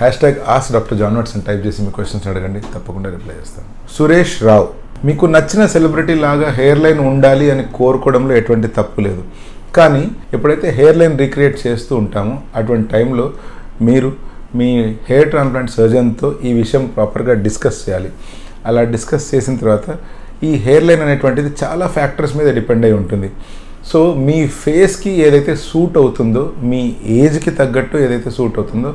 #AskDrJohnWatson type చేసి మీ questions అడగండి, తప్పకుండా రిప్లై చేస్తాను. సురేష్ రావు, మీకు నచ్చిన సెలబ్రిటీ లాగా హెయిర్ లైన్ ఉండాలి అని కోరుకోవడంలో ఎటువంటి తప్పు లేదు. కానీ ఎప్పుడైతే హెయిర్ లైన్ రీక్రియేట్ చేస్తూ ఉంటామో అటువంటి టైంలో మీరు మీ హెయిర్ ట్రాన్స్ప్లాంట్ సర్జన్తో ఈ విషయం ప్రాపర్గా డిస్కస్ చేయాలి. అలా డిస్కస్ చేసిన తర్వాత ఈ హెయిర్ లైన్ అనేటువంటిది చాలా ఫ్యాక్టర్స్ మీద డిపెండ్ అయి ఉంటుంది. సో మీ ఫేస్కి ఏదైతే సూట్ అవుతుందో, మీ ఏజ్కి తగ్గట్టు ఏదైతే సూట్ అవుతుందో,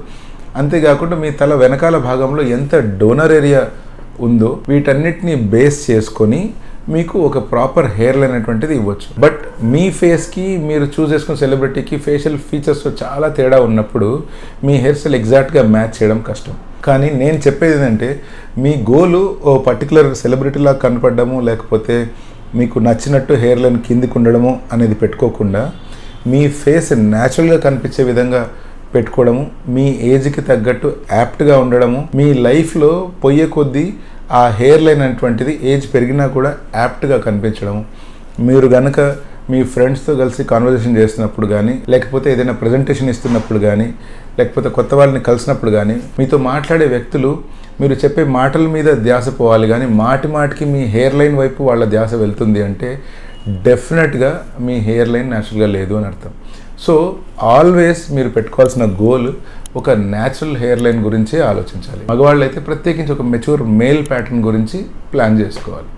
అంతేకాకుండా మీ తల వెనకాల భాగంలో ఎంత డోనర్ ఏరియా ఉందో వీటన్నిటిని బేస్ చేసుకొని మీకు ఒక ప్రాపర్ హెయిర్ లైన్ అనేటువంటిది ఇవ్వచ్చు. బట్ మీ ఫేస్కి మీరు చూస్ చేసుకున్న సెలబ్రిటీకి ఫేషియల్ ఫీచర్స్లో చాలా తేడా ఉన్నప్పుడు మీ హెయిర్ స్టైల్ ఎగ్జాక్ట్గా మ్యాచ్ చేయడం కష్టం. కానీ నేను చెప్పేది ఏంటంటే, మీ గోలు ఓ పర్టికులర్ సెలబ్రిటీలా కనపడము, లేకపోతే మీకు నచ్చినట్టు హెయిర్ లైన్ కిందికి ఉండడము అనేది పెట్టుకోకుండా మీ ఫేస్ న్యాచురల్గా కనిపించే విధంగా పెట్టుకోవడము, మీ ఏజ్కి తగ్గట్టు యాప్ట్గా ఉండడము, మీ లైఫ్లో పోయే కొద్దీ ఆ హెయిర్ లైన్ అనేటువంటిది ఏజ్ పెరిగినా కూడా యాప్ట్గా కనిపించడము. మీరు కనుక మీ ఫ్రెండ్స్తో కలిసి కాన్వర్జేషన్ చేస్తున్నప్పుడు కానీ, లేకపోతే ఏదైనా ప్రజెంటేషన్ ఇస్తున్నప్పుడు కానీ, లేకపోతే కొత్త వాళ్ళని కలిసినప్పుడు కానీ మీతో మాట్లాడే వ్యక్తులు మీరు చెప్పే మాటల మీద ధ్యాస పోవాలి, కానీ మాటికి మీ హెయిర్ లైన్ వైపు వాళ్ళ ధ్యాస వెళ్తుంది అంటే డెఫినెట్గా మీ హెయిర్ లైన్ న్యాచురల్గా లేదు అని అర్థం. సో ఆల్వేస్ మీరు పెట్టుకోవాల్సిన గోల్ ఒక న్యాచురల్ హెయిర్ లైన్ గురించే ఆలోచించాలి. మగవాళ్ళు అయితే ప్రత్యేకించి ఒక మెచ్యూర్ మేల్ ప్యాటర్న్ గురించి ప్లాన్ చేసుకోవాలి.